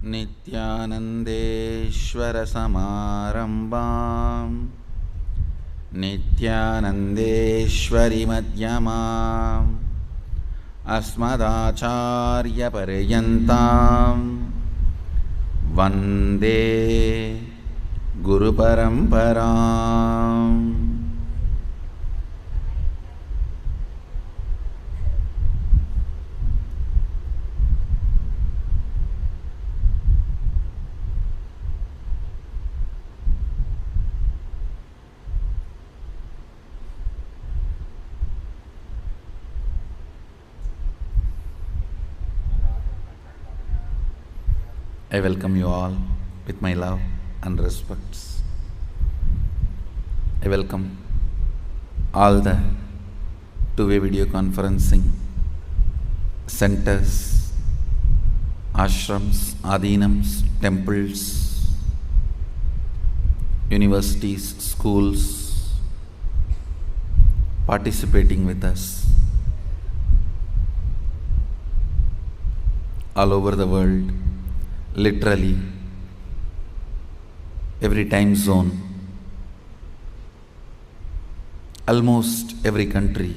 नित्यानन्देश्वरसमारम्भाम् नित्यानन्देश्वरिमध्यमाम् अस्मदाचार्यपर्यन्ताम् वन्दे गुरुपरम्पराम्. I welcome you all with my love and respects. I welcome all the two-way video conferencing centers, ashrams, adhinams, temples, universities, schools participating with us all over the world. Literally, every time zone, almost every country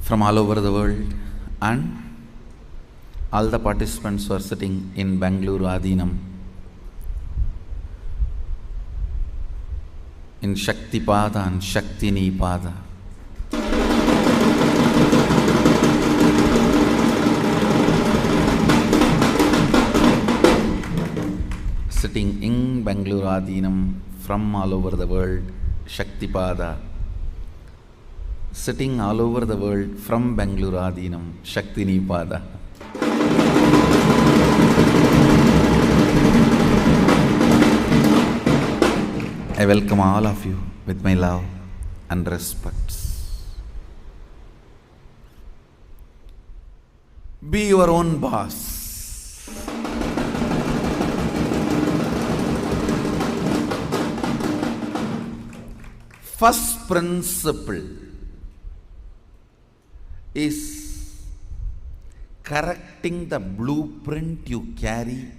from all over the world, and all the participants who are sitting in Bangalore Adhinam, in Shaktipada and Shaktinipada. Sitting in Bangalore Adhinam from all over the world, Shaktipada. Sitting all over the world from Bangalore Adhinam, Shaktinipada. I welcome all of you with my love and respects. Be your own boss. First principle is correcting the blueprint you carry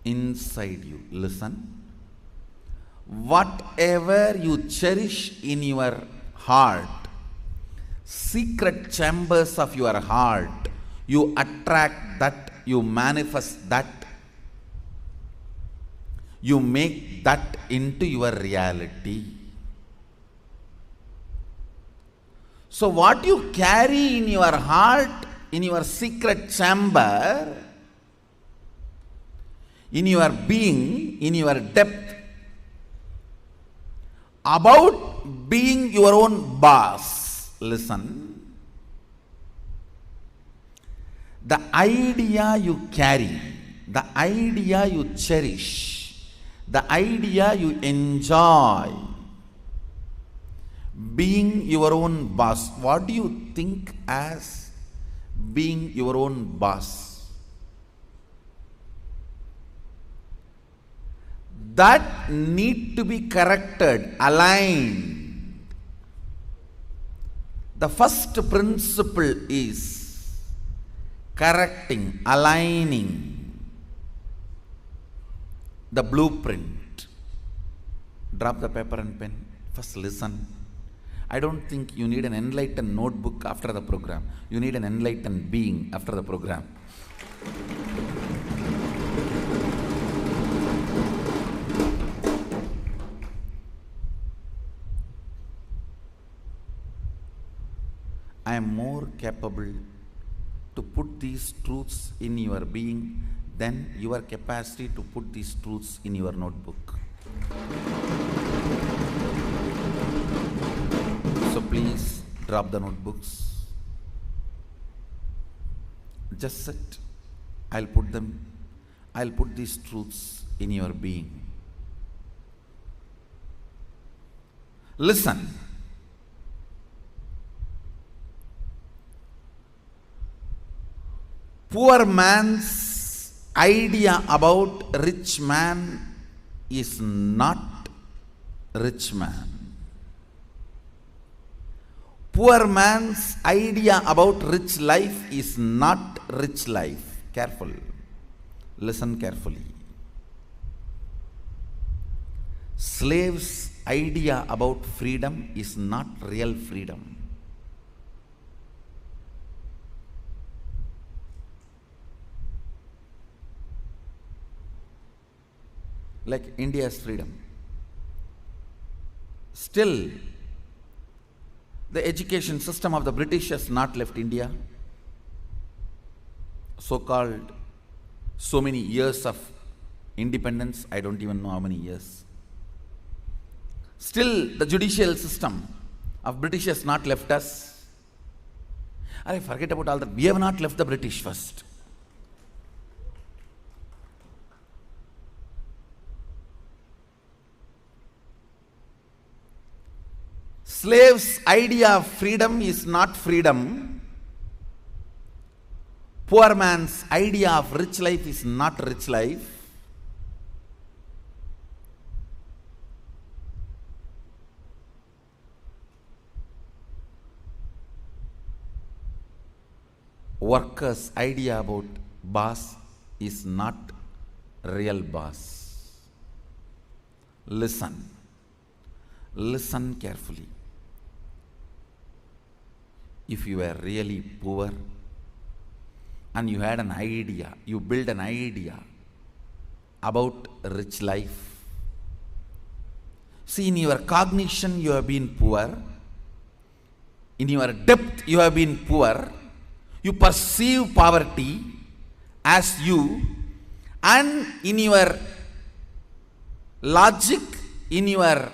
inside you. Listen. Whatever you cherish in your heart, secret chambers of your heart, you attract that, you manifest that, you make that into your reality. So what you carry in your heart, in your secret chamber, in your being, in your depth, about being your own boss. Listen. The idea you carry, the idea you cherish, the idea you enjoy, being your own boss. What do you think as being your own boss? That need to be corrected, aligned. The first principle is correcting, aligning the blueprint. Drop the paper and pen. First listen. I don't think you need an enlightened notebook after the program. You need an enlightened being after the program. I am more capable to put these truths in your being than your capacity to put these truths in your notebook. So please drop the notebooks. Just sit. I'll put these truths in your being. Listen. Poor man's idea about rich man is not rich man. Poor man's idea about rich life is not rich life. Careful. Listen carefully. Slave's idea about freedom is not real freedom. Like India's freedom. Still, the education system of the British has not left India. So-called so many years of independence, I don't even know how many years. Still, the judicial system of British has not left us. I forget about all that. We have not left the British first. Slave's idea of freedom is not freedom. Poor man's idea of rich life is not rich life. Worker's idea about boss is not real boss. Listen. Listen carefully. If you were really poor and you had an idea, you built an idea about rich life. See, in your cognition you have been poor. In your depth you have been poor. You perceive poverty as you, and in your logic, in your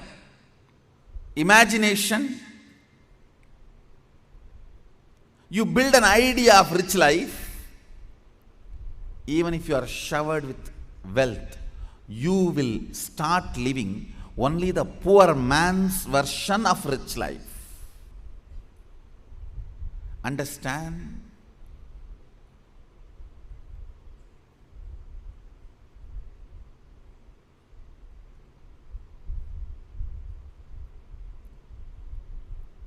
imagination, you build an idea of rich life. Even if you are showered with wealth, you will start living only the poor man's version of rich life. Understand?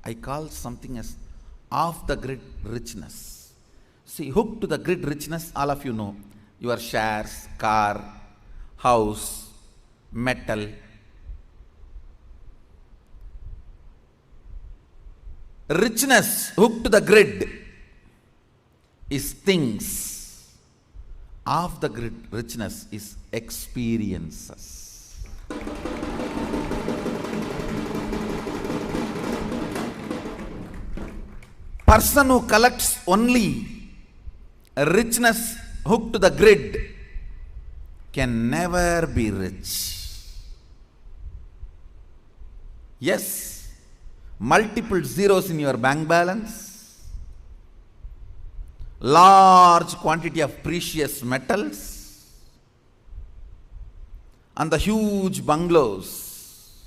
I call something as off-the-grid richness. See, hooked to the grid richness, all of you know. Your shares, car, house, metal. Richness hooked to the grid is things. Off-the-grid richness is experiences. Person who collects only richness hooked to the grid can never be rich. Yes, multiple zeros in your bank balance, large quantity of precious metals, and the huge bungalows,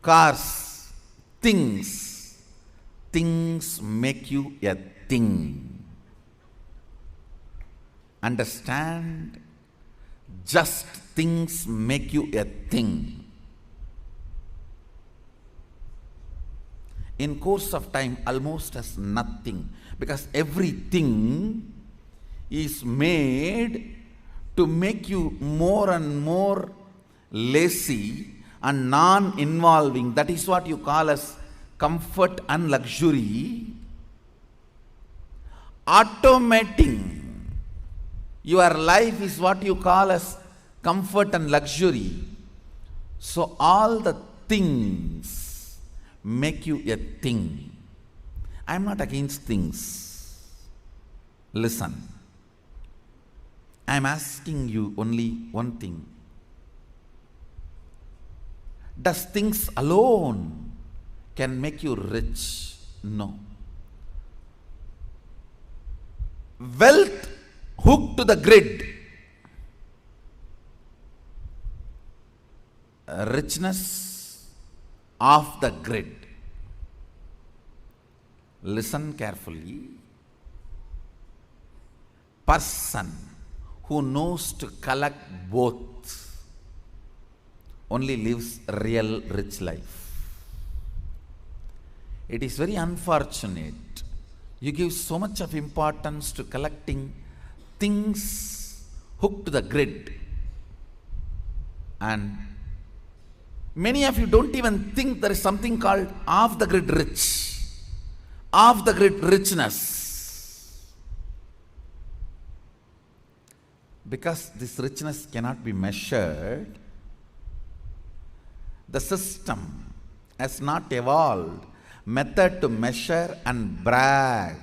cars, things. Things make you a thing. Understand? Just things make you a thing. In course of time, almost as nothing, because everything is made to make you more and more lazy and non-involving. That is what you call as comfort and luxury. Automating your life is what you call as comfort and luxury. So all the things make you a thing. I am not against things. Listen. I am asking you only one thing. Does things alone can make you rich? No. Wealth hooked to the grid. Richness off the grid. Listen carefully. Person who knows to collect both only lives a real rich life. It is very unfortunate. You give so much of importance to collecting things hooked to the grid. And many of you don't even think there is something called off the grid rich, off the grid richness. Because this richness cannot be measured, the system has not evolved method to measure and brag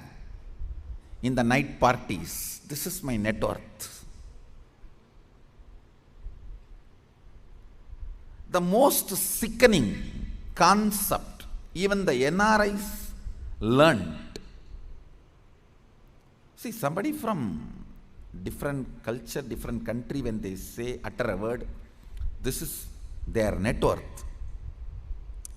in the night parties. This is my net worth. The most sickening concept even the NRIs learned. See, somebody from different culture, different country, when they say, utter a word, this is their net worth.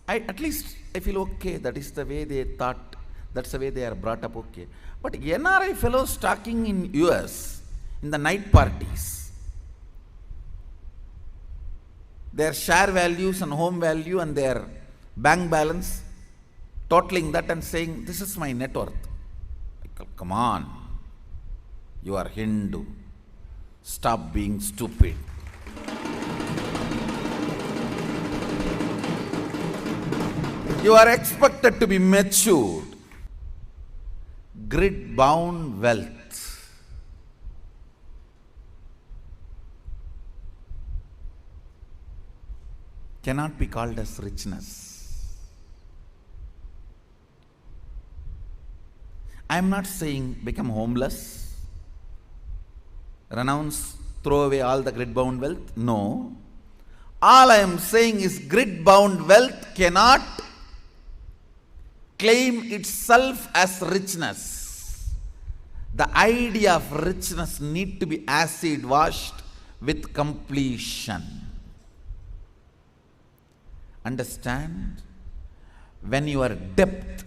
At least I feel okay, that is the way they thought, that's the way they are brought up, okay. But NRI fellows talking in US, in the night parties, their share values and home value and their bank balance, totaling that and saying, this is my net worth. Come on, you are Hindu. Stop being stupid. You are expected to be matured. Grid-bound wealth. Cannot be called as richness. I am not saying become homeless, renounce, throw away all the grid-bound wealth. No. All I am saying is grid-bound wealth cannot claim itself as richness. The idea of richness need to be acid washed with completion. Understand? When your depth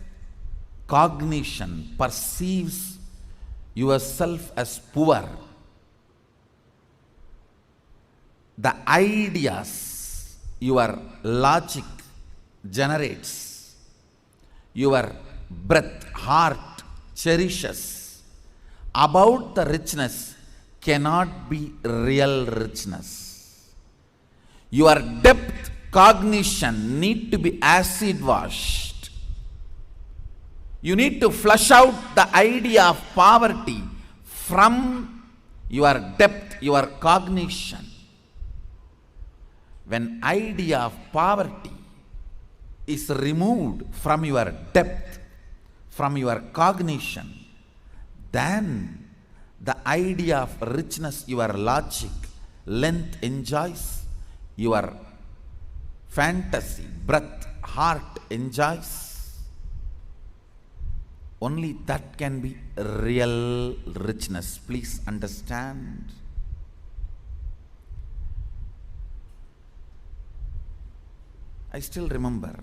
cognition perceives yourself as poor, the ideas your logic generates, your breath, heart cherishes about the richness cannot be real richness. Your depth cognition need to be acid washed. You need to flush out the idea of poverty from your depth, your cognition. When idea of poverty is removed from your depth, from your cognition, then the idea of richness, your logic, length enjoys, your fantasy, breath, heart enjoys. Only that can be real richness. Please understand. I still remember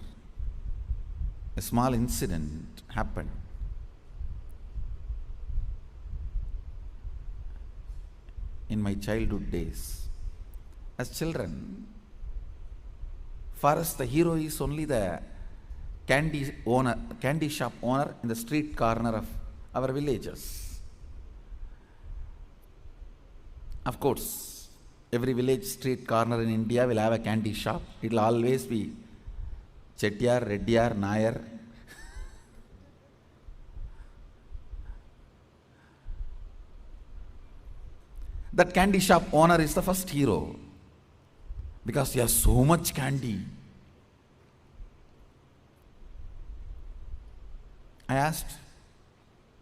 a small incident happened. In my childhood days. As children, for us the hero is only the candy shop owner in the street corner of our villages. Of course, every village street corner in India will have a candy shop. It will always be Chettiar, Reddiyar, Nayar. That candy shop owner is the first hero because he has so much candy. I asked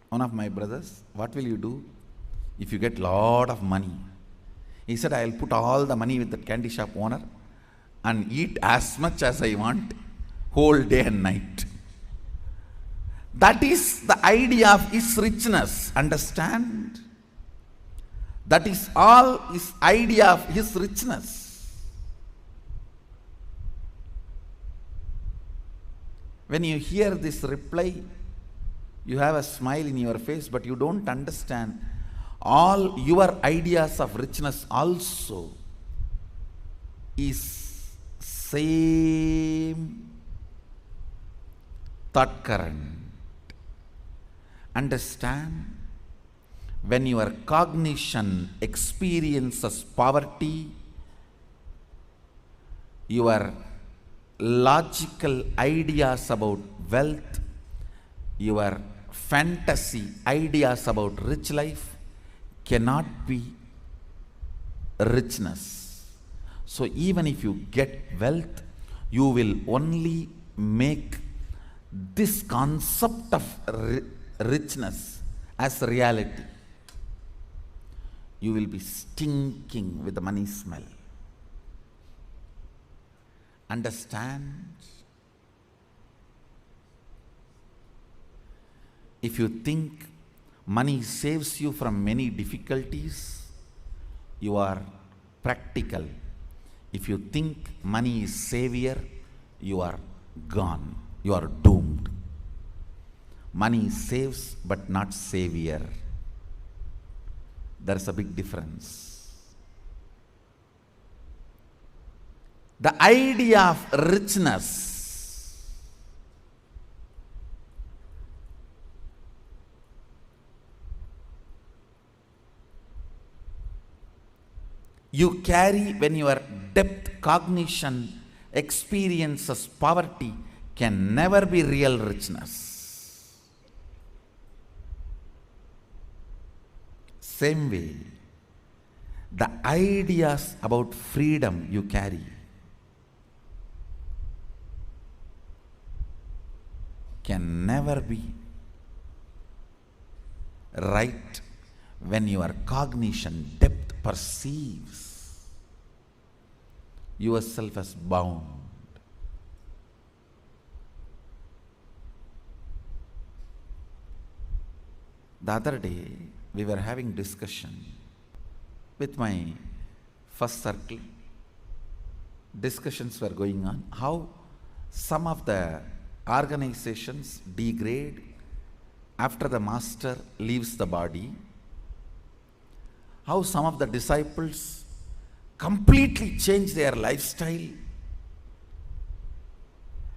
one of my brothers, what will you do if you get lot of money? He said, I will put all the money with the candy shop owner and eat as much as I want, whole day and night. That is the idea of his richness. Understand? That is all his idea of his richness. When you hear this reply, you have a smile in your face, but you don't understand. All your ideas of richness also is same thought current. Understand, when your cognition experiences poverty, your logical ideas about wealth, your fantasy ideas about rich life cannot be richness. So even if you get wealth, you will only make this concept of richness as reality. You will be stinking with the money smell. Understand? If you think money saves you from many difficulties, you are practical. If you think money is savior, you are gone. You are doomed. Money saves but not savior. There's a big difference. The idea of richness you carry when your depth cognition experiences poverty can never be real richness. Same way, the ideas about freedom you carry can never be right when your cognition depth perceives yourself as bound. The other day, we were having discussion with my first circle. Discussions were going on how some of the organizations degrade after the master leaves the body, how some of the disciples completely change their lifestyle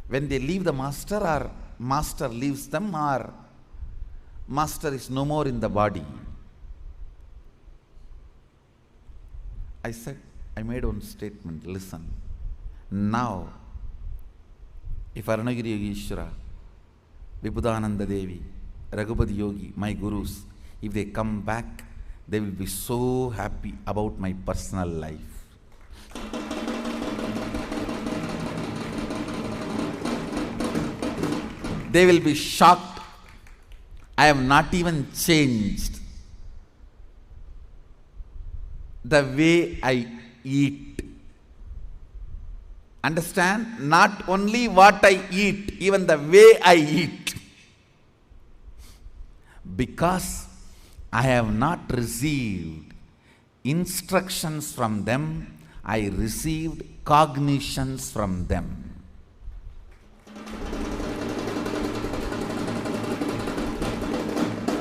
when they leave the master, or master leaves them, or master is no more in the body. I made one statement, listen, now if Arunagiri Yogeshwara, Vibhudananda Devi, Raghupati Yogi, my gurus, if they come back, they will be so happy about my personal life. They will be shocked. I have not even changed the way I eat. Understand? Not only what I eat, even the way I eat. Because I have not received instructions from them, I received cognitions from them.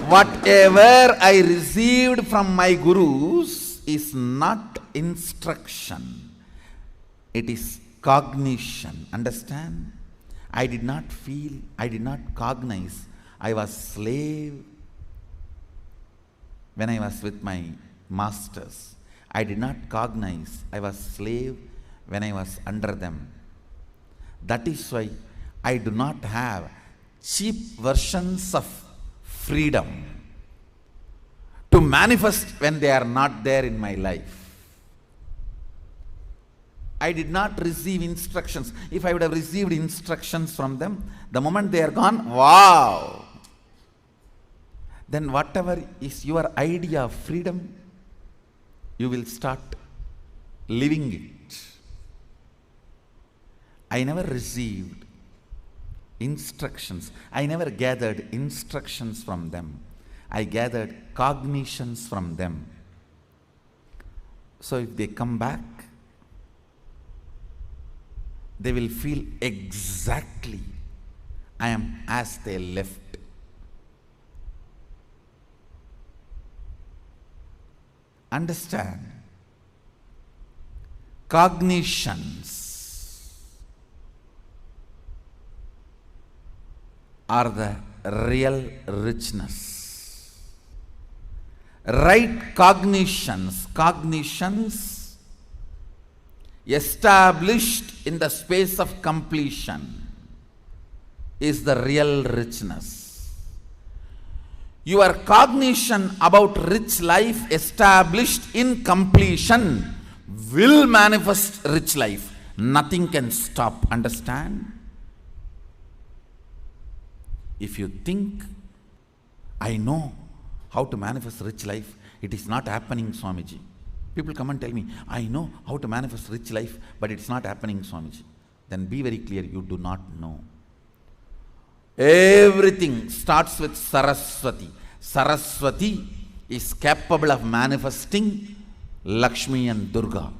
Whatever I received from my gurus is not instruction, it is cognition. Understand? I did not feel, I did not cognize, I was slave when I was with my masters. I did not cognize, I was slave when I was under them. That is why I do not have cheap versions of freedom to manifest when they are not there in my life. I did not receive instructions. If I would have received instructions from them, the moment they are gone, wow! Then whatever is your idea of freedom, you will start living it. I never received instructions. I never gathered instructions from them. I gathered cognitions from them. So if they come back, they will feel exactly I am as they left. Understand? Cognitions are the real richness. Right cognitions established in the space of completion is the real richness. Your cognition about rich life established in completion will manifest rich life. Nothing can stop. Understand? If you think, I know how to manifest rich life, it is not happening, Swamiji. People come and tell me, I know how to manifest rich life, but it's not happening, Swamiji. Then be very clear, you do not know. Everything starts with Saraswati. Saraswati is capable of manifesting Lakshmi and Durga.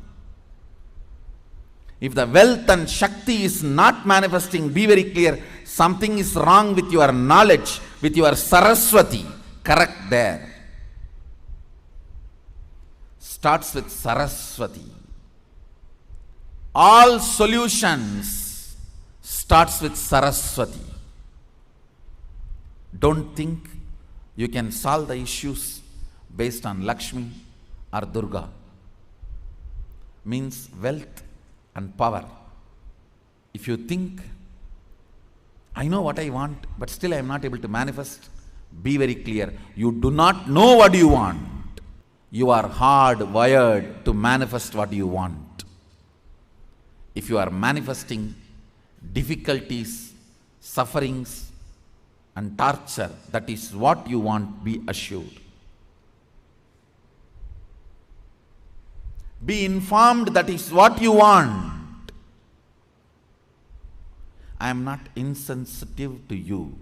If the wealth and Shakti is not manifesting, be very clear, something is wrong with your knowledge, with your Saraswati. Correct there. Starts with Saraswati. All solutions starts with Saraswati. Don't think you can solve the issues based on Lakshmi or Durga. Means wealth and power. If you think, I know what I want, but still I am not able to manifest, be very clear. You do not know what you want. You are hardwired to manifest what you want. If you are manifesting difficulties, sufferings, and torture, that is what you want, be assured. Be informed that is what you want. I am not insensitive to you.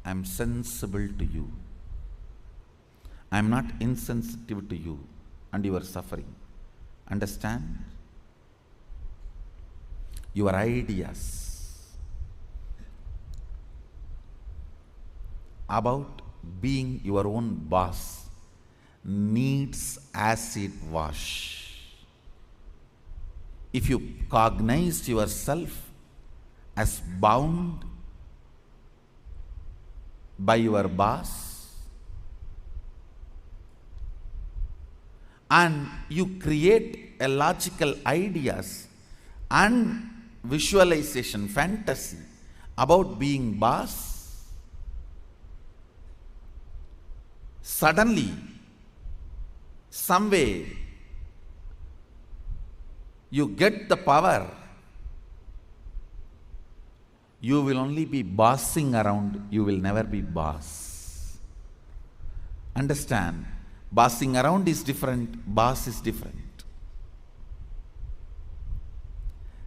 I am sensible to you. I am not insensitive to you and your suffering. Understand? Your ideas about being your own boss needs acid wash. If you cognize yourself as bound by your boss, and you create a logical ideas and visualization, fantasy about being boss, suddenly, some way, you get the power, you will only be bossing around, you will never be boss. Understand? Bossing around is different, boss is different.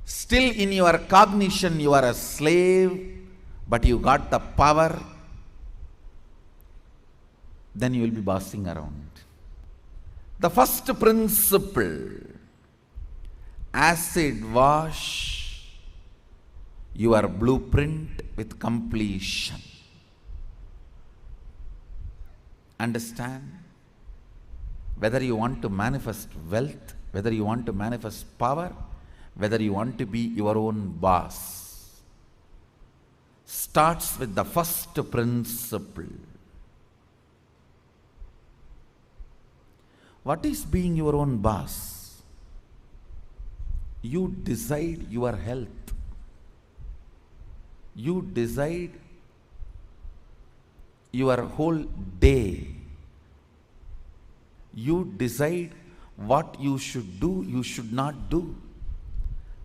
Still in your cognition you are a slave, but you got the power, then you will be bossing around. The first principle, acid wash your blueprint with completion. Understand? Whether you want to manifest wealth, whether you want to manifest power, whether you want to be your own boss, starts with the first principle. What is being your own boss? You decide your health. You decide your whole day. You decide what you should do, you should not do.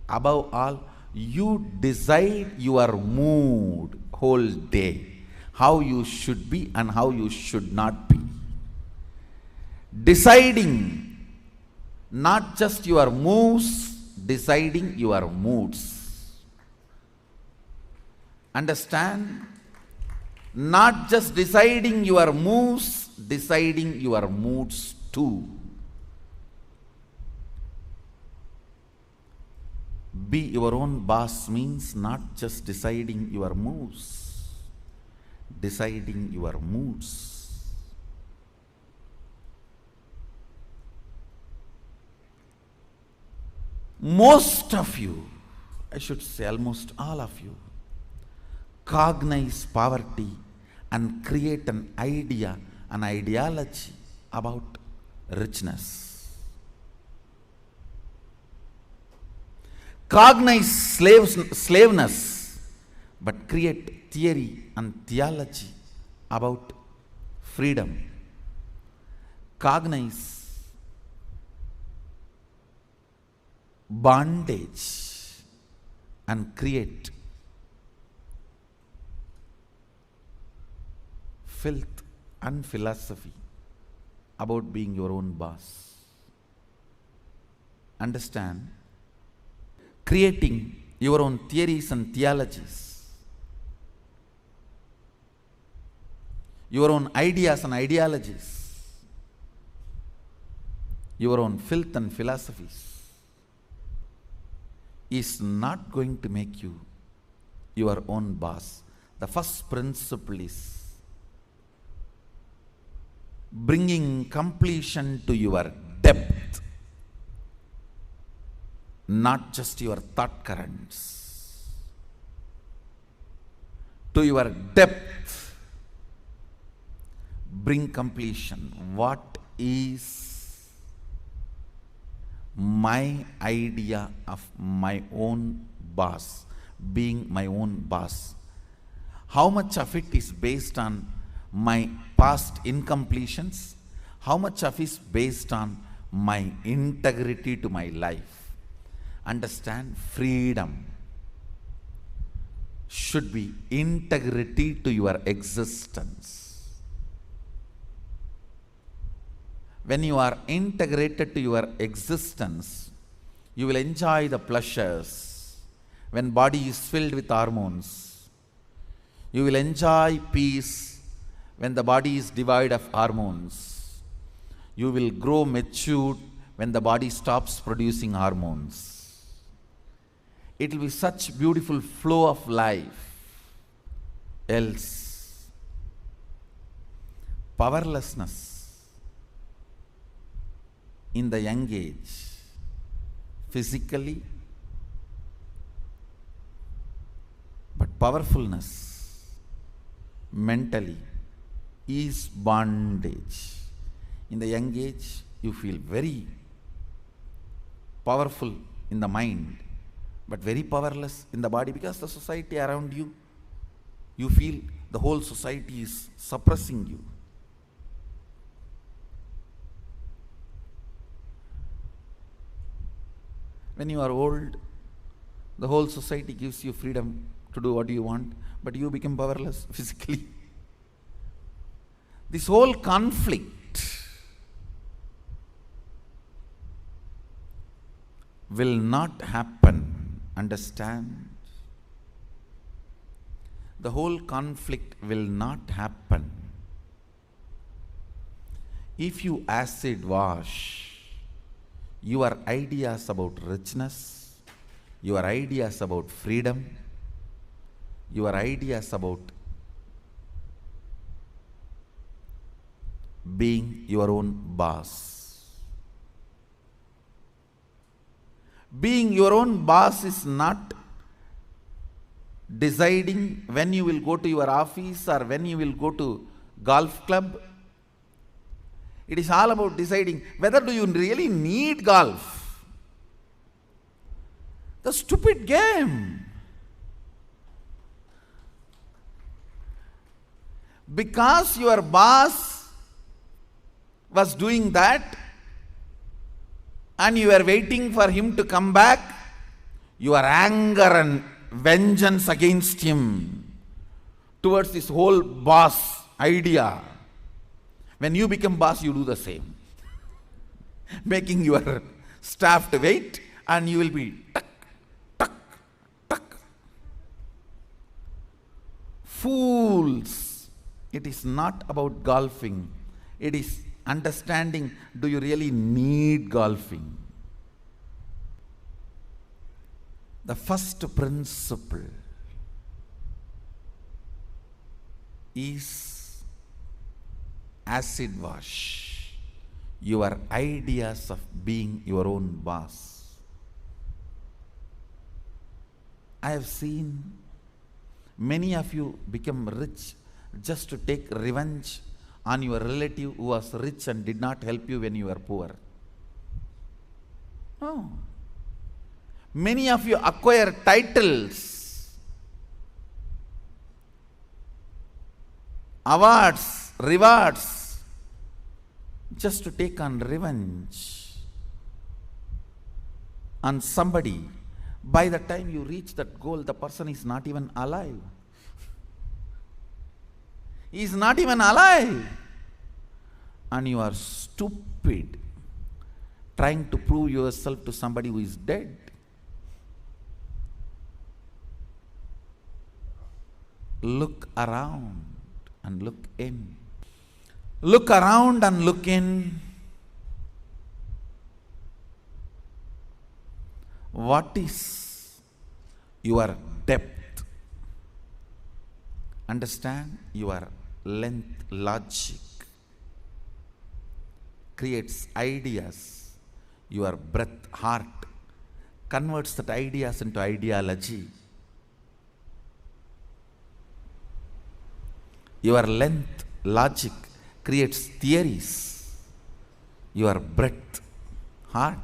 Above all, you decide your mood whole day, how you should be and how you should not be. Deciding not just your moves, deciding your moods. Understand? Not just deciding your moves, deciding your moods too. Be your own boss means not just deciding your moves, deciding your moods. Most of you, I should say almost all of you, cognize poverty and create an idea, an ideology about richness. Cognize slaveness, but create theory and theology about freedom. Cognize bondage and create filth and philosophy about being your own boss. Understand? Creating your own theories and theologies, your own ideas and ideologies, your own filth and philosophies is not going to make you your own boss. The first principle is bringing completion to your depth, not just your thought currents. To your depth, bring completion. What is my idea of my own boss, being my own boss? How much of it is based on my past incompletions? How much of it is based on my integrity to my life? Understand, freedom should be integrity to your existence. When you are integrated to your existence, you will enjoy the pleasures. When body is filled with hormones, you will enjoy peace. When the body is devoid of hormones, you will grow matured when the body stops producing hormones. It will be such beautiful flow of life. Else, powerlessness in the young age, physically, but powerfulness mentally is bondage. In the young age, you feel very powerful in the mind, but very powerless in the body because the society around you, you feel the whole society is suppressing you. When you are old, the whole society gives you freedom to do what you want, but you become powerless physically. This whole conflict will not happen. Understand? The whole conflict will not happen if you acid wash your ideas about richness, your ideas about freedom, your ideas about being your own boss. Being your own boss is not deciding when you will go to your office or when you will go to golf club. It is all about deciding whether do you really need golf. The stupid game. Because your boss was doing that and you were waiting for him to come back, your anger and vengeance against him towards this whole boss idea. When you become boss, you do the same. Making your staff to wait and you will be tuck, tuck, tuck. Fools. It is not about golfing. It is understanding, do you really need golfing? The first principle is acid wash your ideas of being your own boss. I have seen many of you become rich just to take revenge on your relative who was rich and did not help you when you were poor. No. Many of you acquire titles, awards, rewards, just to take on revenge on somebody. By the time you reach that goal, the person is not even alive. He is not even alive. And you are stupid, trying to prove yourself to somebody who is dead. Look around and look in. Look around and look in. What is your depth? Understand your length. Logic creates ideas. Your breadth, heart, converts that ideas into ideology. Your length, logic, creates theories. Your breadth, heart,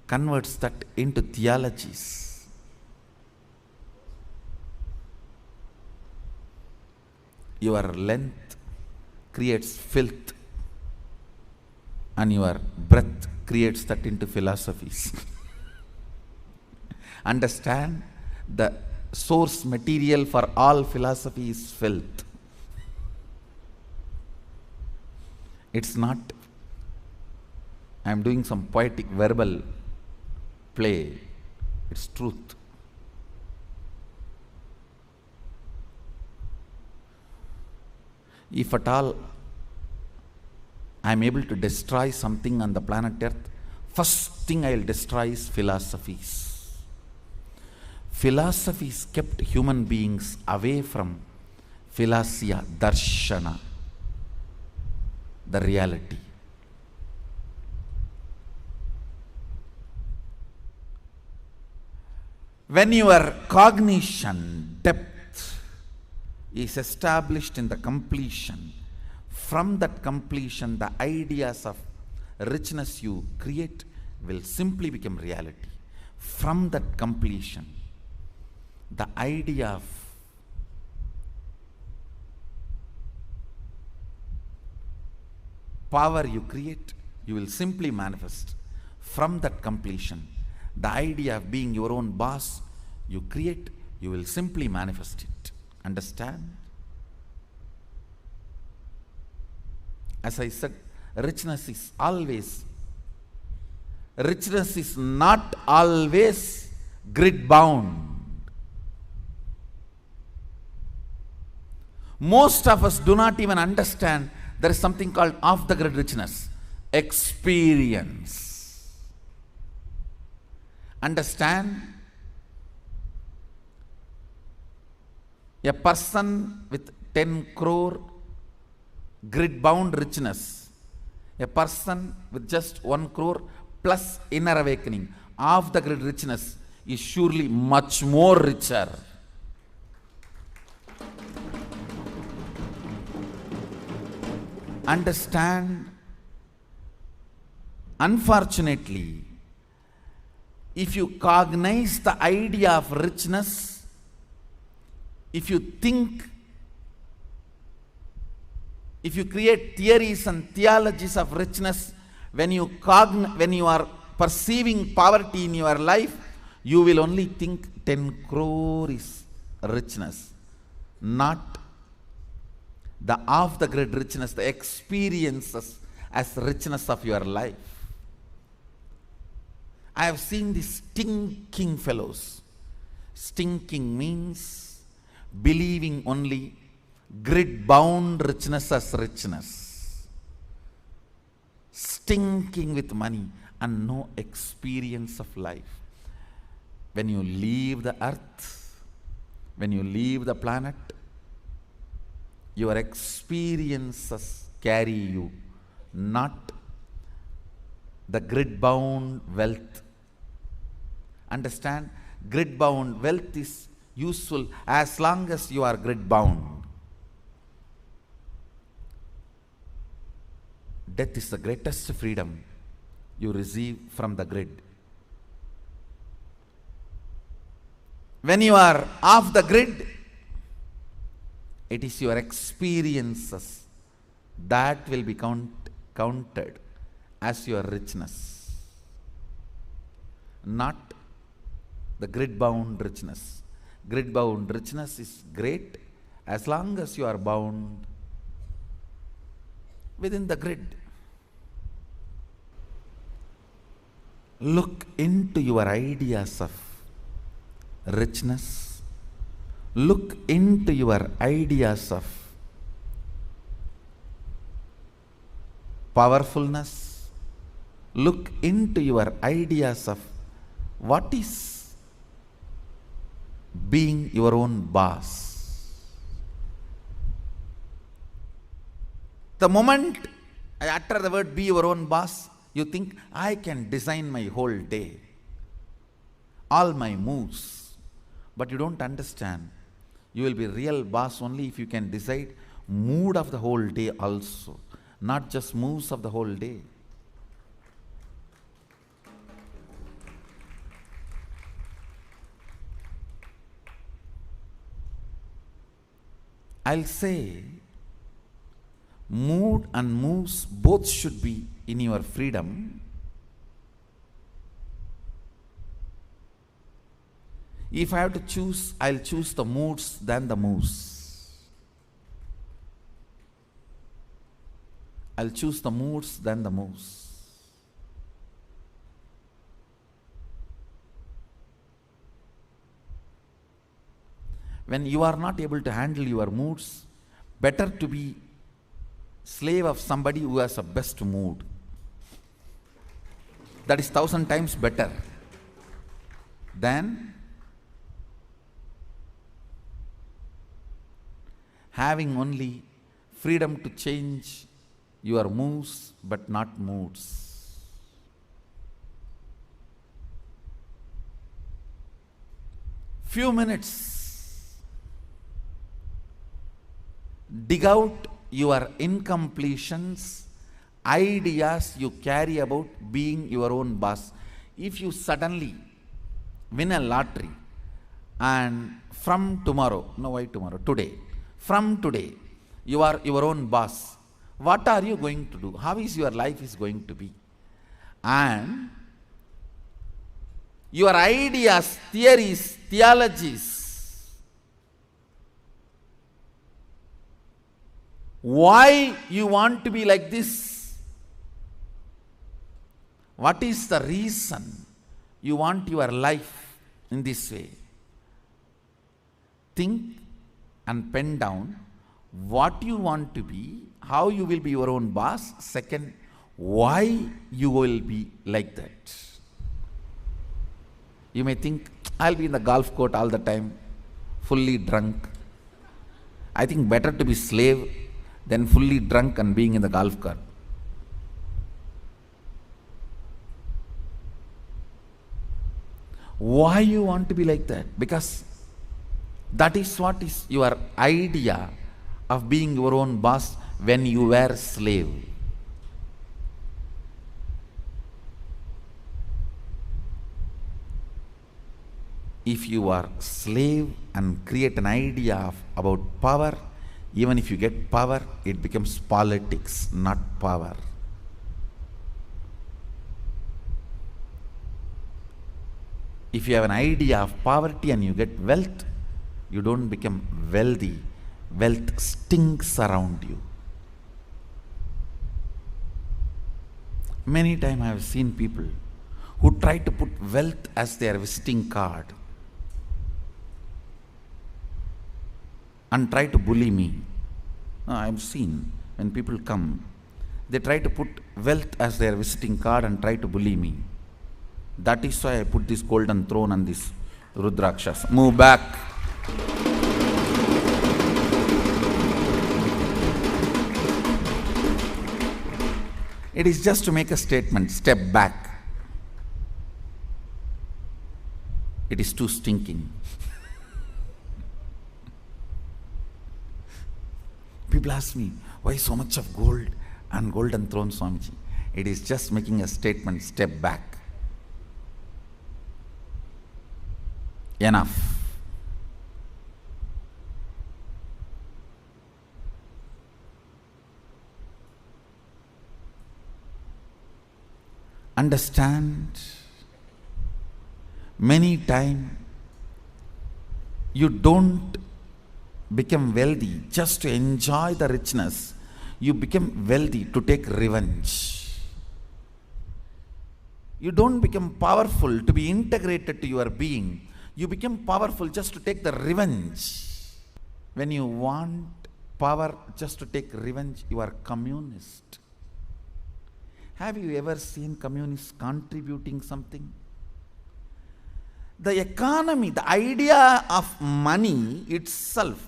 converts that into theologies. Your length creates filth, and your breadth creates that into philosophies. Understand, the source material for all philosophy is filth. It's not, I am doing some poetic verbal play. It's truth. If at all I am able to destroy something on the planet Earth, first thing I will destroy is philosophies. Philosophies kept human beings away from philosia, darshana, the reality. When your cognition depth is established in the completion, from that completion, the ideas of richness you create will simply become reality. From that completion, the idea of power you create, you will simply manifest. From that completion, the idea of being your own boss you create, you will simply manifest it. Understand? As I said, richness is not always grid bound. Most of us do not even understand there is something called off the grid richness. Experience. Understand? A person with 10 crore grid bound richness, a person with just 1 crore plus inner awakening, off the grid richness is surely much more richer. Understand? Unfortunately, if you cognize the idea of richness, if you think, if you create theories and theologies of richness, when you are perceiving poverty in your life, you will only think 10 crore is richness, not the off the grid richness, the experiences as richness of your life. I have seen these stinking fellows. Stinking means believing only grid bound richness as richness. Stinking with money and no experience of life. When you leave the earth, when you leave the planet, your experiences carry you, not the grid bound wealth. Understand? Grid bound wealth is useful as long as you are grid bound. Death is the greatest freedom you receive from the grid. When you are off the grid, it is your experiences that will be counted as your richness, not the grid-bound richness. Grid-bound richness is great as long as you are bound within the grid. Look into your ideas of richness. Look into your ideas of powerfulness. Look into your ideas of what is being your own boss. The moment I utter the word be your own boss, you think I can design my whole day, all my moves. But you don't understand. You will be real boss only if you can decide mood of the whole day also, not just moves of the whole day. I'll say mood and moves both should be in your freedom. If I have to choose, I'll choose the moods than the moves. I'll choose the moods than the moves. When you are not able to handle your moods, better to be slave of somebody who has a best mood. That is 1,000 times better than having only freedom to change your moves but not moods. Few minutes. Dig out your incompletions, ideas you carry about being your own boss. If you suddenly win a lottery and from tomorrow, no why tomorrow, today, from today, you are your own boss. What are you going to do? How is your life is going to be? And your ideas, theories, theologies, why you want to be like this? What is the reason you want your life in this way? Think and pen down what you want to be, how you will be your own boss. Second, why you will be like that. You may think, I'll be in the golf court all the time, fully drunk. I think better to be slave than fully drunk and being in the golf cart. Why you want to be like that? Because that is what is your idea of being your own boss when you were slave. If you are slave and create an idea about power, even if you get power, it becomes politics, not power. If you have an idea of poverty and you get wealth, you don't become wealthy. Wealth stinks around you. Many times I have seen people who try to put wealth as their visiting card and try to bully me. I have seen when people come, they try to put wealth as their visiting card and try to bully me. That is why I put this golden throne and this Rudrakshas. Move back. It is just to make a statement. Step back. It is too stinking. People ask me, why so much of gold and golden throne, Swamiji? It is just making a statement, step back. Enough. Understand, many times you don't become wealthy just to enjoy the richness. You become wealthy to take revenge. You don't become powerful to be integrated to your being. You become powerful just to take the revenge. When you want power just to take revenge, you are communist. Have you ever seen communists contributing something? The economy, the idea of money itself,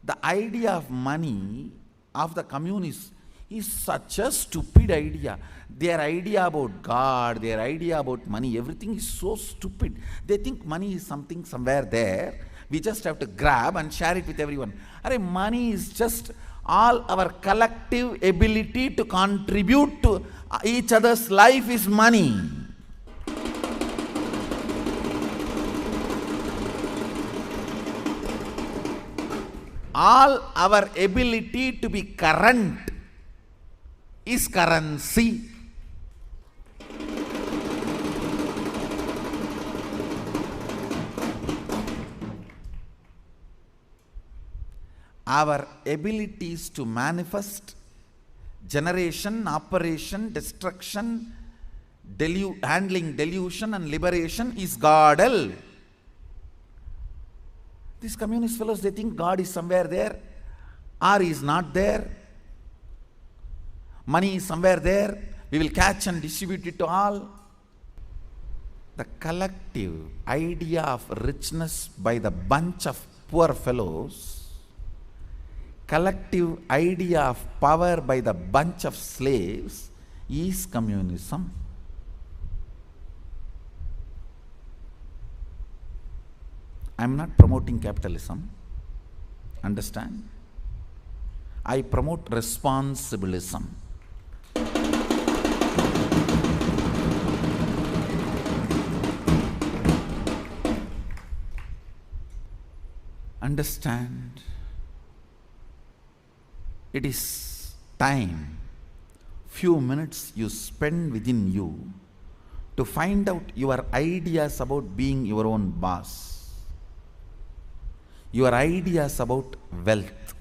the idea of money of the communists is such a stupid idea. Their idea about God, their idea about money, everything is so stupid. They think money is something somewhere there. We just have to grab and share it with everyone. Money is just all our collective ability to contribute to each other's life is money. All our ability to be current is currency. Our abilities to manifest, generation, operation, destruction, handling delusion and liberation is Godel. These communist fellows, they think God is somewhere there or is not there. Money is somewhere there. We will catch and distribute it to all. The collective idea of richness by the bunch of poor fellows, collective idea of power by the bunch of slaves is communism. I am not promoting capitalism. Understand? I promote responsibilism. Understand? It is time, few minutes you spend within you to find out your ideas about being your own boss, your ideas about wealth.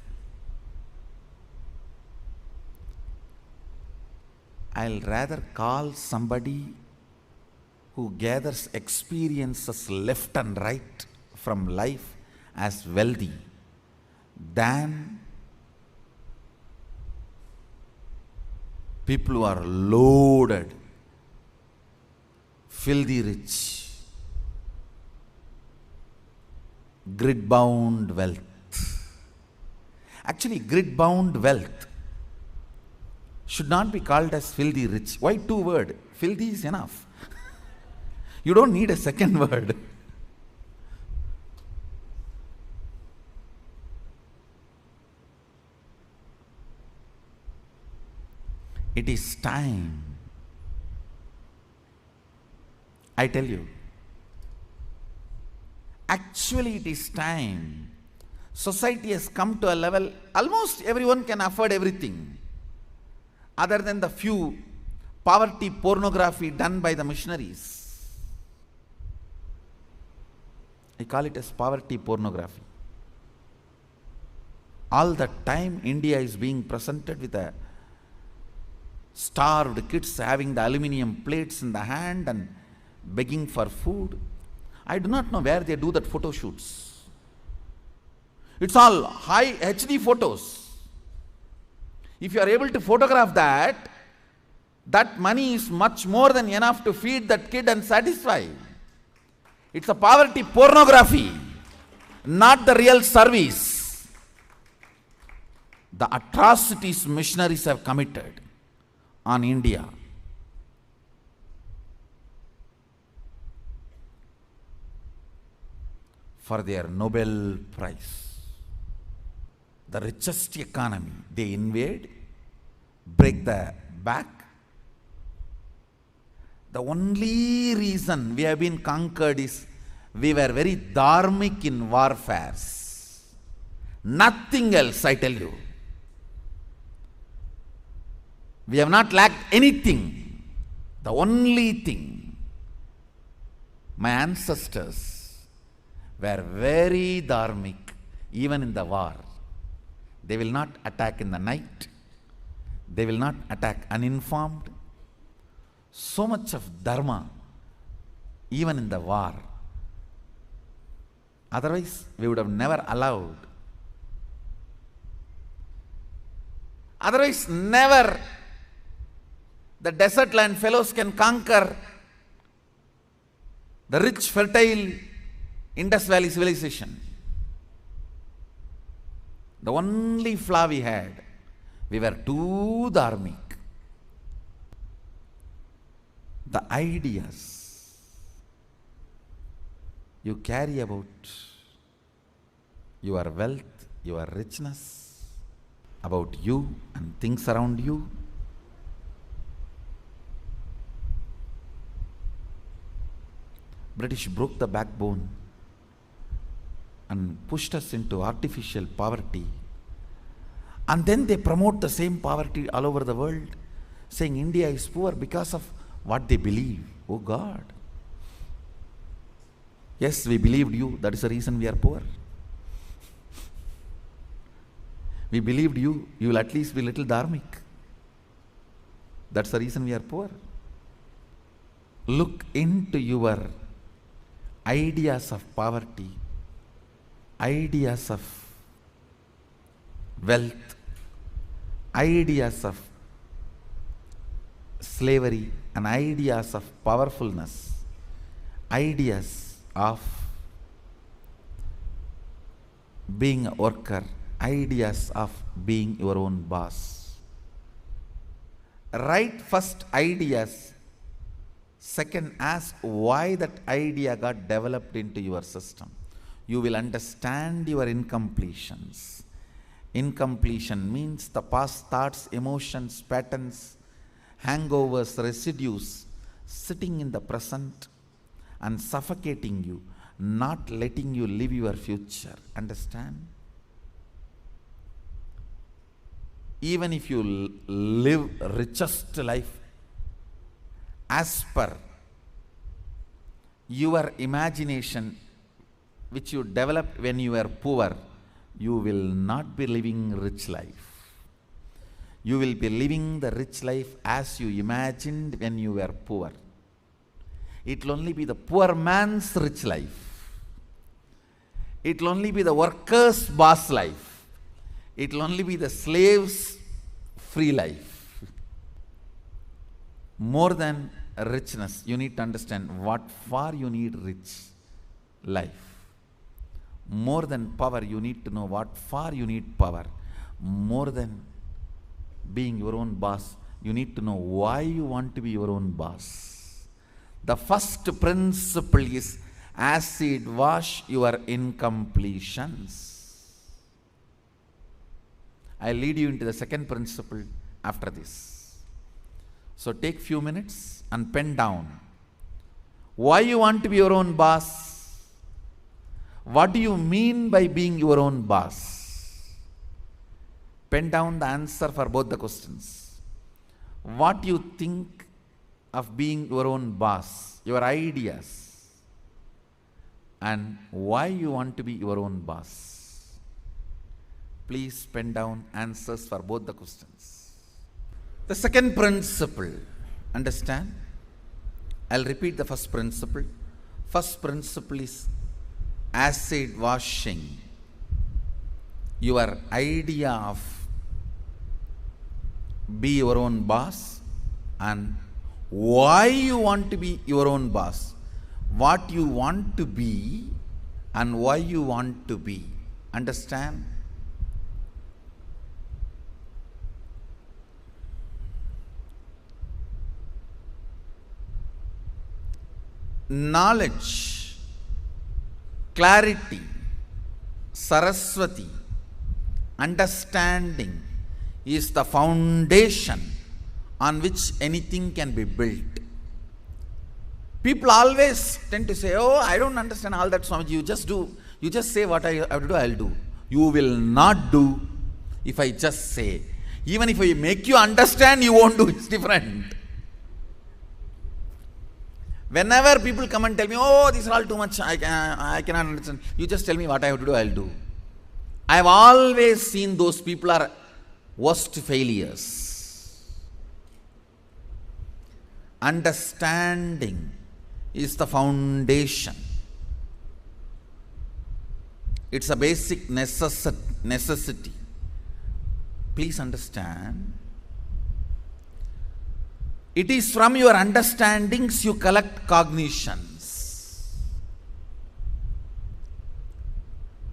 I'll rather call somebody who gathers experiences left and right from life as wealthy than people who are loaded, filthy rich, grid-bound wealth. Actually, grid-bound wealth should not be called as filthy rich. Why two words? Filthy is enough. You don't need a second word. It is time. I tell you. Actually, it is time. Society has come to a level, almost everyone can afford everything. Other than the few poverty pornography done by the missionaries. I call it as poverty pornography. All the time India is being presented with a starved kids having the aluminium plates in the hand and begging for food. I do not know where they do that photo shoots. It's all high HD photos. If you are able to photograph that, that money is much more than enough to feed that kid and satisfy. It's a poverty pornography, not the real service. The atrocities missionaries have committed on India. for their Nobel Prize. The richest economy, they invade, break the back. The only reason we have been conquered is we were very dharmic in warfares. Nothing else, I tell you. We have not lacked anything. The only thing, my ancestors were very dharmic, even in the war. They will not attack in the night. They will not attack uninformed. So much of dharma, even in the war. Otherwise, we would have never allowed. Otherwise, never the desert land fellows can conquer the rich, fertile Indus Valley civilization. The only flaw we had, we were too dharmic. The ideas you carry about your wealth, your richness, about you and things around you, British broke the backbone and pushed us into artificial poverty. And then they promote the same poverty all over the world, saying India is poor because of what they believe. Oh God. Yes, we believed you. That is the reason we are poor. We believed you. You will at least be a little dharmic. That's the reason we are poor. Look into your ideas of poverty, ideas of wealth, ideas of slavery, and ideas of powerfulness, ideas of being a worker, ideas of being your own boss. Write first ideas. Second, ask why that idea got developed into your system. You will understand your incompletions. Incompletion means the past thoughts, emotions, patterns, hangovers, residues sitting in the present and suffocating you, not letting you live your future. Understand? Even if you live richest life as per your imagination which you developed when you were poor, you will not be living rich life. You will be living the rich life as you imagined when you were poor. It will only be the poor man's rich life. It will only be the worker's boss life. It will only be the slave's free life. More than richness, you need to understand what for you need rich life. More than power, you need to know what for you need power. More than being your own boss, you need to know why you want to be your own boss. The first principle is acid wash your incompletions. I'll lead you into the second principle after this. So take few minutes and pen down why you want to be your own boss. What do you mean by being your own boss? Pen down the answer for both the questions. What you think of being your own boss, your ideas, and why you want to be your own boss. Please pen down answers for both the questions. The second principle, understand? I'll repeat the first principle. First principle is acid washing your idea of be your own boss and why you want to be your own boss, what you want to be and why you want to be. Understand? Knowledge clarity, Saraswati, understanding is the foundation on which anything can be built. People always tend to say, oh, I don't understand all that, Swamiji. You just say what I have to do, I'll do. You will not do if I just say. Even if I make you understand, you won't do. It's different. Whenever people come and tell me, oh, this is all too much, I cannot understand. You just tell me what I have to do, I'll do. I have always seen those people are worst failures. Understanding is the foundation. It's a basic necessity. Please understand. It is from your understandings you collect cognitions.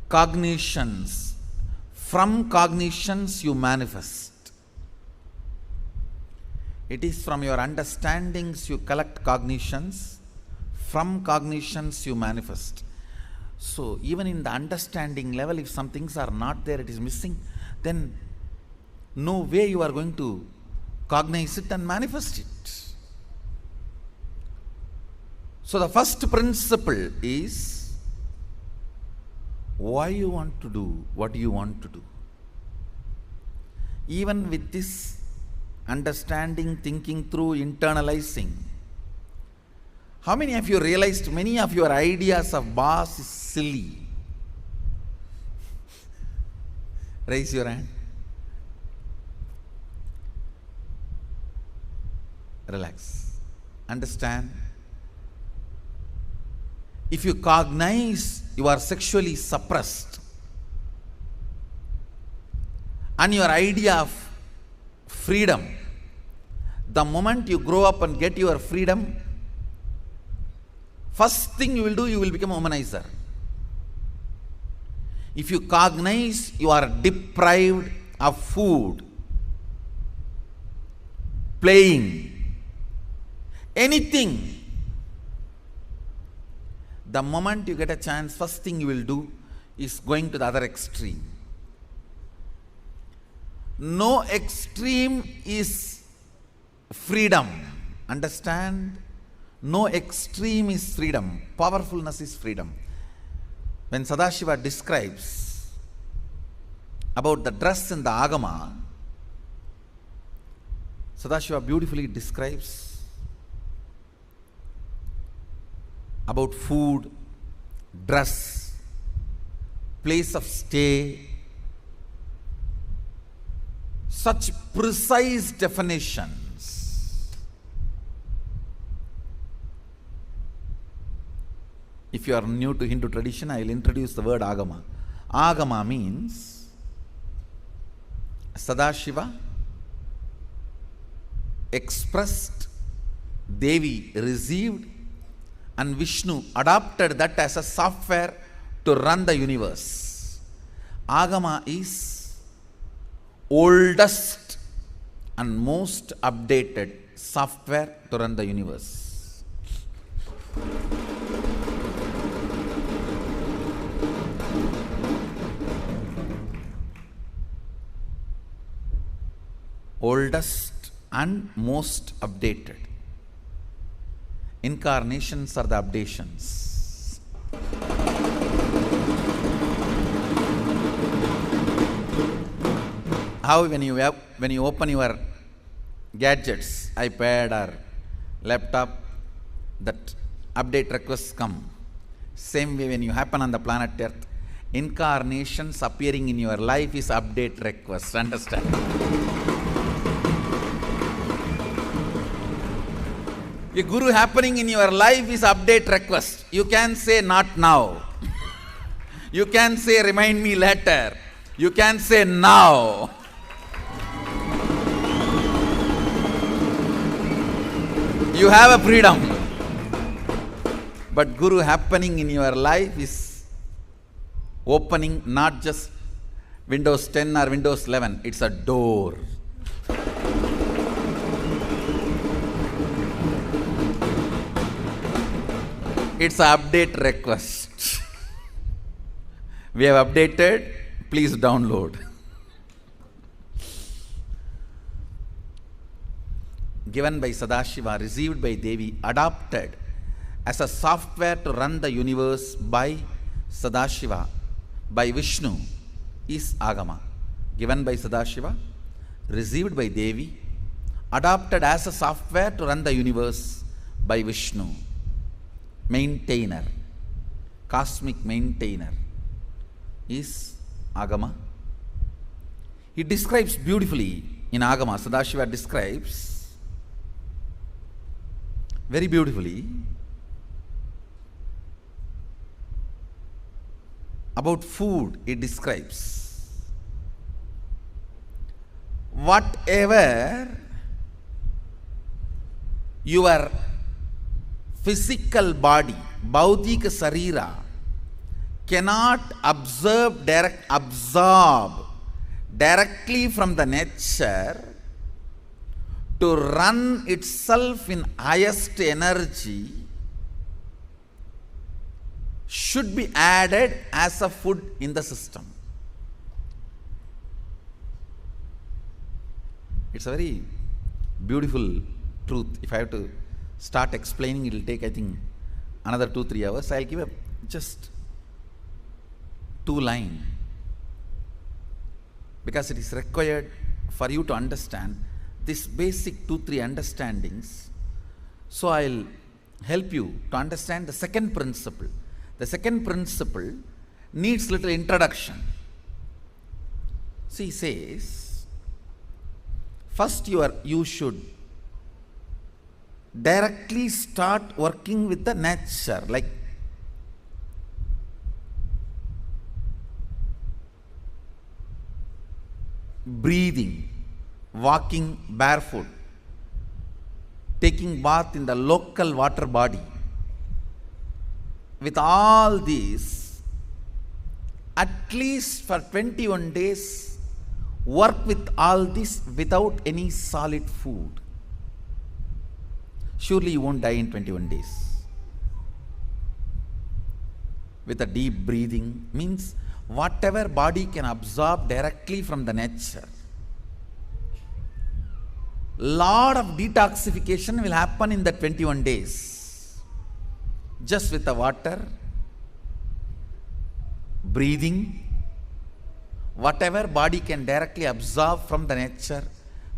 Cognitions. From cognitions you manifest. It is from your understandings you collect cognitions. From cognitions you manifest. So even in the understanding level, if some things are not there, it is missing, then no way you are going to cognize it and manifest it. So the first principle is why you want to do what you want to do. Even with this understanding, thinking through, internalizing, how many of you realized many of your ideas of boss is silly? Raise your hand. Relax. Understand. If you cognize you are sexually suppressed and your idea of freedom, the moment you grow up and get your freedom, first thing you will do, you will become a womanizer. If you cognize you are deprived of food, playing, anything, the moment you get a chance, first thing you will do is going to the other extreme. No extreme is freedom. Understand? No extreme is freedom. Powerfulness is freedom. When Sadashiva describes about the dress in the Agama, Sadashiva beautifully describes about food, dress, place of stay, such precise definitions. If you are new to Hindu tradition, I will introduce the word Agama. Agama means Sadashiva expressed, Devi received, and Vishnu adopted that as a software to run the universe. Agama is oldest and most updated software to run the universe. Oldest and most updated. Incarnations are the updations. How when you open your gadgets, iPad or laptop, that update requests come. Same way when you happen on the planet Earth, incarnations appearing in your life is update request. Understand? A guru happening in your life is update request. You can say not now. You can say remind me later. You can say now. You have a freedom. But guru happening in your life is opening not just Windows 10 or Windows 11. It's a door. It's an update request. We have updated. Please download. Given by Sadashiva, received by Devi, adopted as a software to run the universe by Sadashiva, by Vishnu, is Agama. Given by Sadashiva, received by Devi, adopted as a software to run the universe by Vishnu, maintainer, cosmic maintainer, is Agama. He describes beautifully in Agama, Sadashiva describes very beautifully about food. It describes whatever your physical body, Bhaudika Sarira, cannot absorb directly from the nature to run itself in highest energy, should be added as a food in the system. It's a very beautiful truth. If I have to start explaining, it will take, I think, another 2-3 hours. I'll give just 2 lines, because it is required for you to understand this basic 2-3 understandings. So I'll help you to understand the second principle. The second principle needs little introduction. See, he says, first you should directly start working with the nature, like breathing, walking barefoot, taking bath in the local water body. With all these, at least for 21 days, work with all this without any solid food. Surely you won't die in 21 days. With a deep breathing means whatever body can absorb directly from the nature. Lot of detoxification will happen in the 21 days. Just with the water, breathing, whatever body can directly absorb from the nature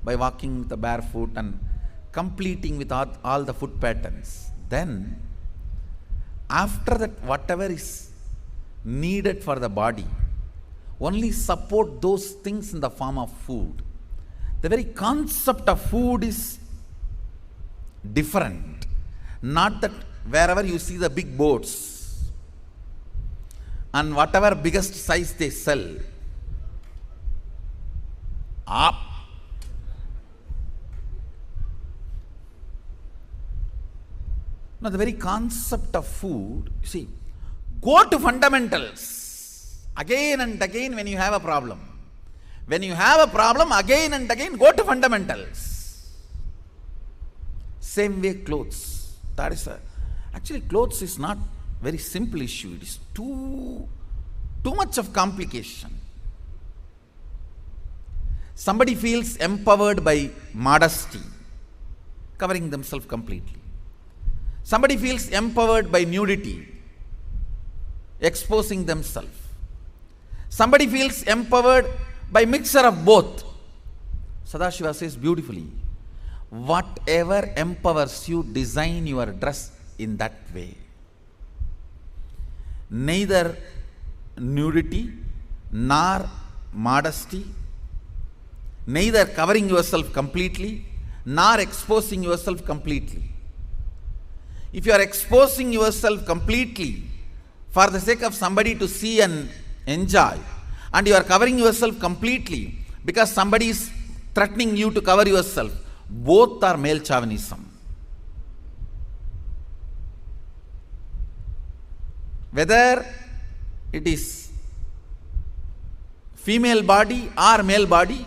by walking with the barefoot and completing with all the foot patterns. Then, after that, whatever is needed for the body, only support those things in the form of food. The very concept of food is different. Not that wherever you see the big boats and whatever biggest size they sell, up. Now the very concept of food, you see, go to fundamentals again and again when you have a problem. When you have a problem, again and again, go to fundamentals. Same way clothes. That is actually clothes is not very simple issue. It is too much of complication. Somebody feels empowered by modesty, covering themselves completely. Somebody feels empowered by nudity, exposing themselves. Somebody feels empowered by mixture of both. Sadashiva says beautifully, whatever empowers you, design your dress in that way. Neither nudity nor modesty, neither covering yourself completely nor exposing yourself completely. If you are exposing yourself completely for the sake of somebody to see and enjoy, and you are covering yourself completely because somebody is threatening you to cover yourself, both are male chauvinism. Whether it is female body or male body,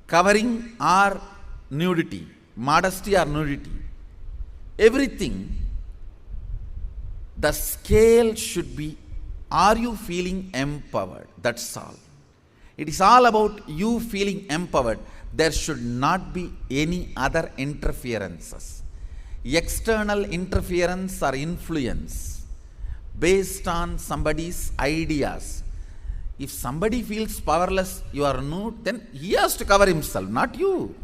covering or nudity, modesty or nudity, everything, the scale should be, are you feeling empowered? That's all. It is all about you feeling empowered. There should not be any other interferences, external interference or influence based on somebody's ideas. If somebody feels powerless, you are nude, then he has to cover himself, not you.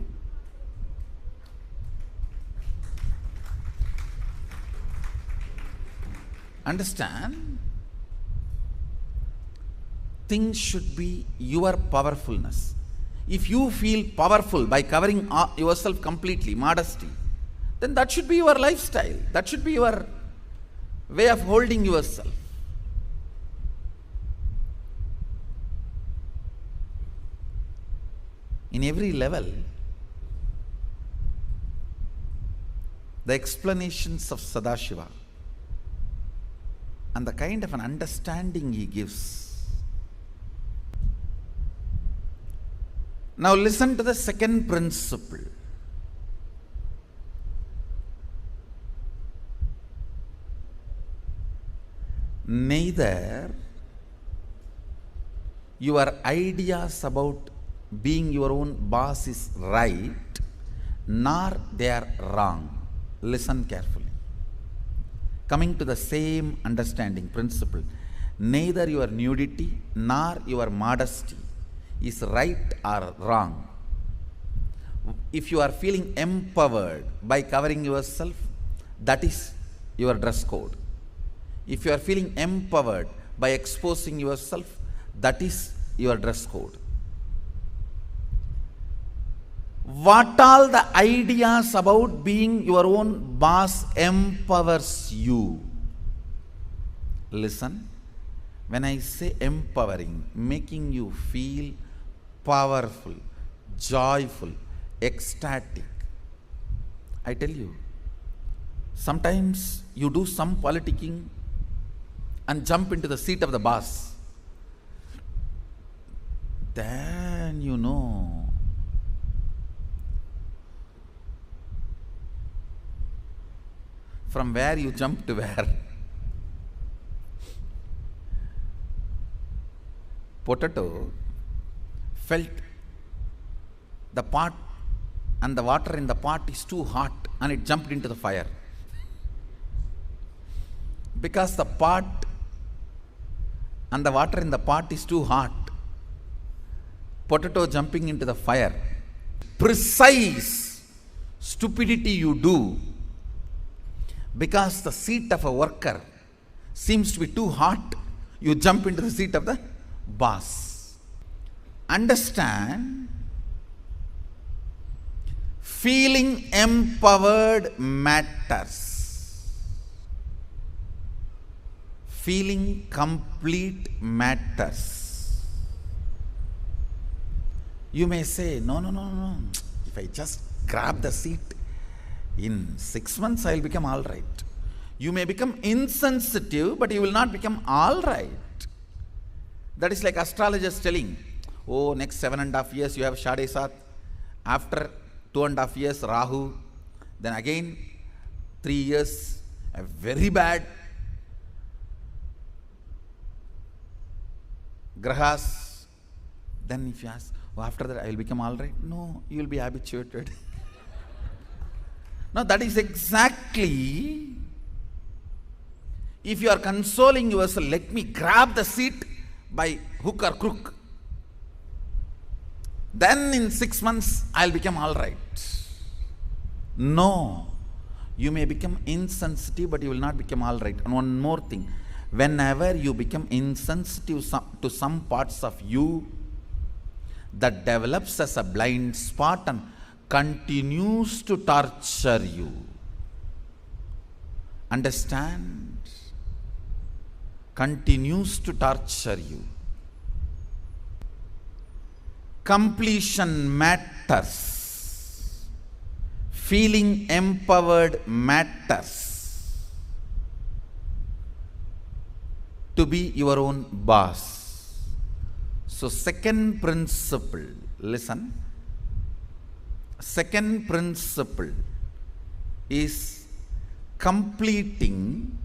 Understand? Things should be your powerfulness. If you feel powerful by covering yourself completely, modesty, then that should be your lifestyle. That should be your way of holding yourself. In every level, the explanations of Sadashiva and the kind of an understanding he gives. Now listen to the second principle. Neither your ideas about being your own boss is right, nor they are wrong. Listen carefully. Coming to the same understanding principle, neither your nudity nor your modesty is right or wrong. If you are feeling empowered by covering yourself, that is your dress code. If you are feeling empowered by exposing yourself, that is your dress code. What all the ideas about being your own boss empowers you? Listen, when I say empowering, making you feel powerful, joyful, ecstatic. I tell you, sometimes you do some politicking and jump into the seat of the boss. Then you know from where you jump to where. Potato felt the pot and the water in the pot is too hot and it jumped into the fire. Because the pot and the water in the pot is too hot, potato jumping into the fire. Precise stupidity you do because the seat of a worker seems to be too hot, you jump into the seat of the boss. Understand, feeling empowered matters. Feeling complete matters. You may say, no. If I just grab the seat, in 6 months I will become all right. You may become insensitive, but you will not become all right. That is like astrologers telling, oh, next 7.5 years you have Shade Sat. After 2.5 years, Rahu. Then again, 3 years, a very bad Grahas. Then if you ask, oh, after that I will become all right. No, you will be habituated. No, that is exactly, if you are consoling yourself, let me grab the seat by hook or crook. Then in 6 months, I'll become all right. No, you may become insensitive, but you will not become all right. And one more thing, whenever you become insensitive to some parts of you, that develops as a blind spot and continues to torture you. Understand? Continues to torture you. Completion matters. Feeling empowered matters. To be your own boss. So, second principle, listen. second principle is completing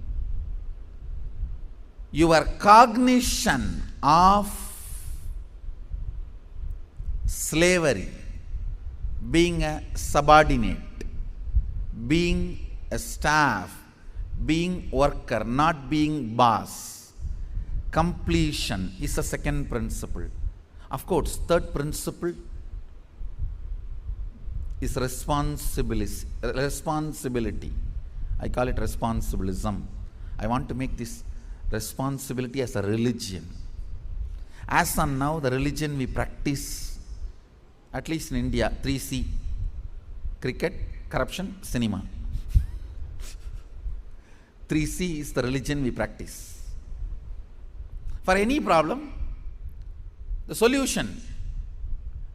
your cognition of slavery, being a subordinate, being a staff, being worker, not being boss. Completion is the second principle. Of course, third principle is responsibility. I call it responsibilism. I want to make this responsibility as a religion. As on now, the religion we practice, at least in India, 3C: cricket, corruption, cinema. 3C is the religion we practice. For any problem, the solution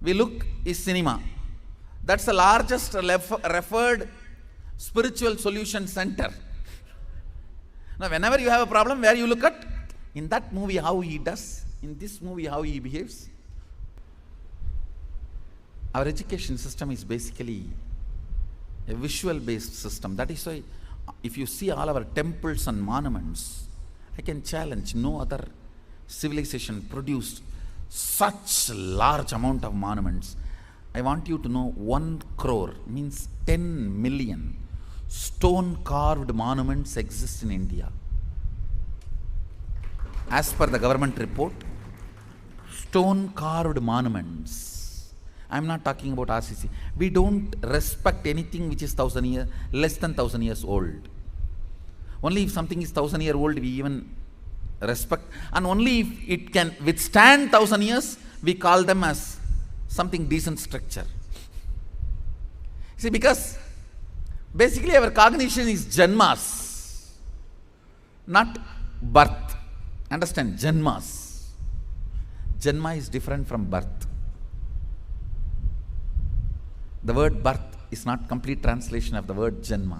we look is cinema. That's the largest referred spiritual solution center. Now, whenever you have a problem, where you look at? In that movie, how he does. In this movie, how he behaves. Our education system is basically a visual-based system. That is why, if you see all our temples and monuments, I can challenge no other civilization produced such large amount of monuments. I want you to know 1 crore means 10 million stone carved monuments exist in India. As per the government report, stone carved monuments. I am not talking about RCC. We don't respect anything which is less than 1,000 years old. Only if something is 1,000 years old, we even respect. And only if it can withstand 1,000 years, we call them as something decent structure. See, because basically our cognition is janmas, not birth. Understand? Janmas. Janma is different from birth. The word birth is not complete translation of the word janma.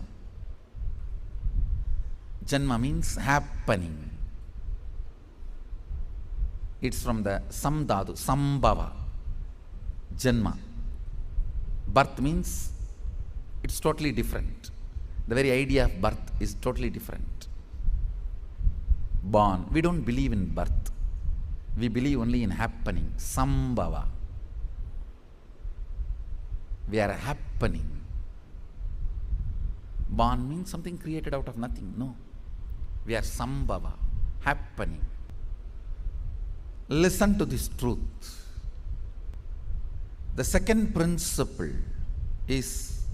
Janma means happening. It's from the samdhatu, sambhava. Janma. Birth means it's totally different. The very idea of birth is totally different. Born. We don't believe in birth. We believe only in happening. Sambhava. We are happening. Born means something created out of nothing. No. We are sambhava. Happening. Listen to this truth. The second principle is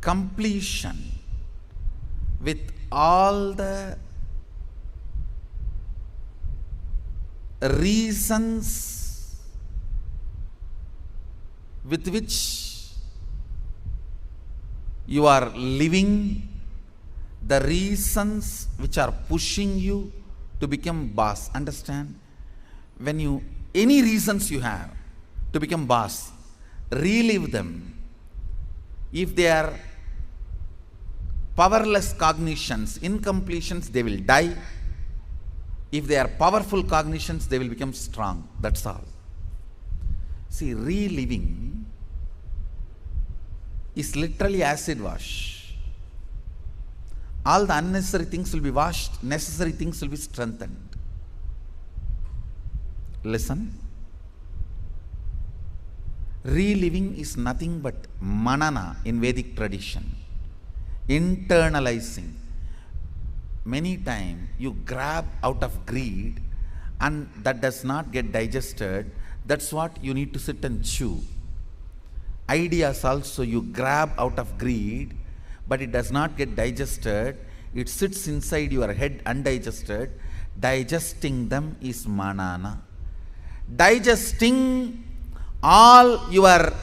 completion with all the reasons with which you are living, the reasons which are pushing you to become boss. Understand? When any reasons you have to become boss, relive them. If they are powerless cognitions, incompletions, they will die. If they are powerful cognitions, they will become strong. That's all. See, reliving is literally acid wash. All the unnecessary things will be washed, necessary things will be strengthened. Listen. Reliving is nothing but manana in Vedic tradition. Internalizing. Many times you grab out of greed and that does not get digested. That's what you need to sit and chew. Ideas also you grab out of greed, but it does not get digested. It sits inside your head undigested. Digesting them is manana. Digesting all your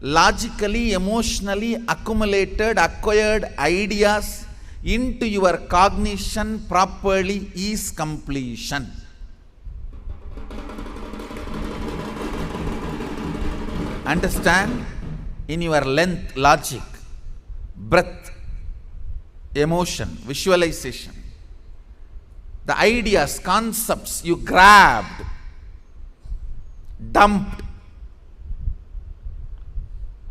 logically, emotionally accumulated, acquired ideas into your cognition properly is completion. Understand? In your length, logic, breath, emotion, visualization, the ideas, concepts you grabbed, dumped,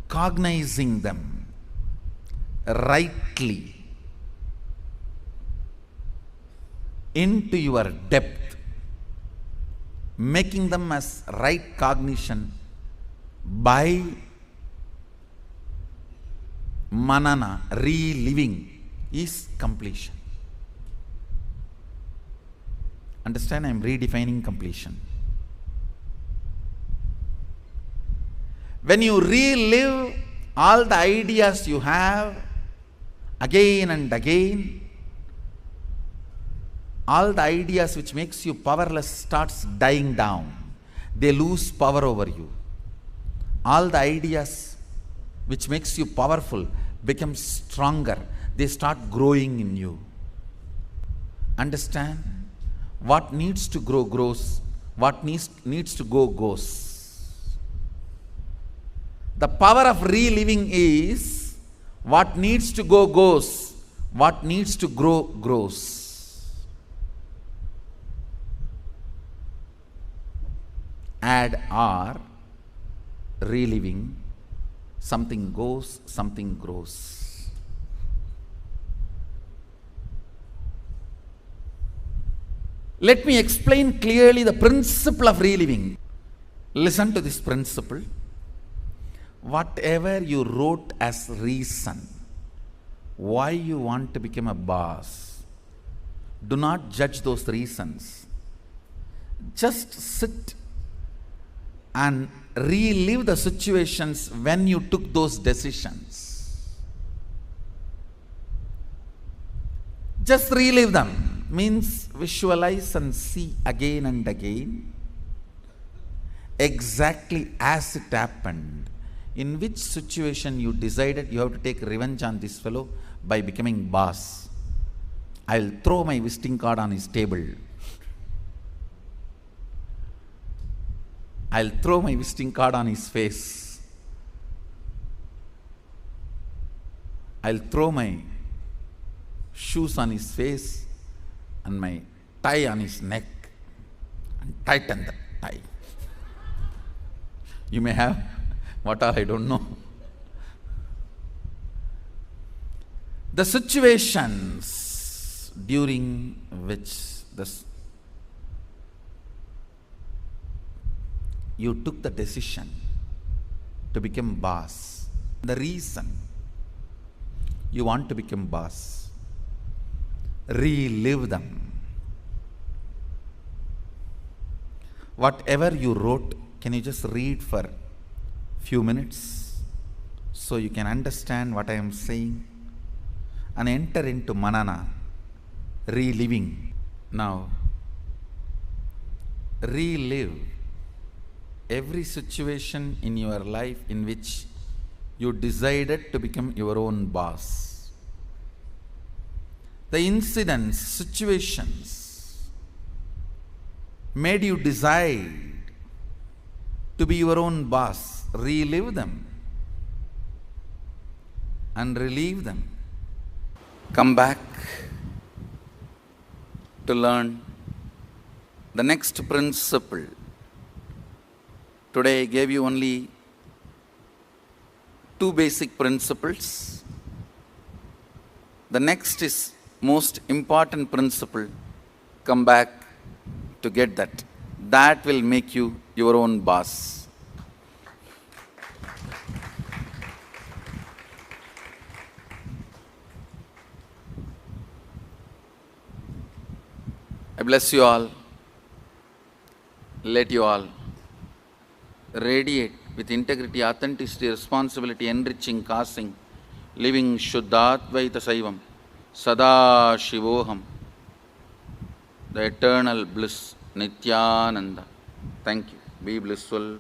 cognizing them rightly into your depth, making them as right cognition by manana, reliving, is completion. Understand, I am redefining completion. When you relive all the ideas you have again and again, all the ideas which makes you powerless starts dying down. They lose power over you. All the ideas which makes you powerful become stronger. They start growing in you. Understand? What needs to grow grows. What needs to go goes. The power of reliving is what needs to go goes. What needs to grow grows. Add or, reliving, something goes, something grows. Let me explain clearly the principle of reliving. Listen to this principle. Whatever you wrote as reason why you want to become a boss, do not judge those reasons. Just sit and relive the situations when you took those decisions. Just relive them. Means visualize and see again and again exactly as it happened. In which situation you decided you have to take revenge on this fellow by becoming boss. I'll throw my visiting card on his table. I'll throw my visiting card on his face. I'll throw my shoes on his face and my tie on his neck and tighten the tie. You may have what all I don't know. The situations during which you took the decision to become boss, the reason you want to become boss, relive them. Whatever you wrote, can you just read for few minutes so you can understand what I am saying and enter into manana, reliving. Now, relive every situation in your life in which you decided to become your own boss. The incidents, situations made you decide to be your own boss. Relive them and relieve them. Come back to learn the next principle. Today I gave you only 2 basic principles. The next is most important principle. Come back to get that. That will make you your own boss. I bless you all. Let you all radiate with integrity, authenticity, responsibility, enriching, causing, living Shuddhadvaita Saivam, Sada Shivoham, the eternal bliss, Nityananda. Thank you. Be blissful.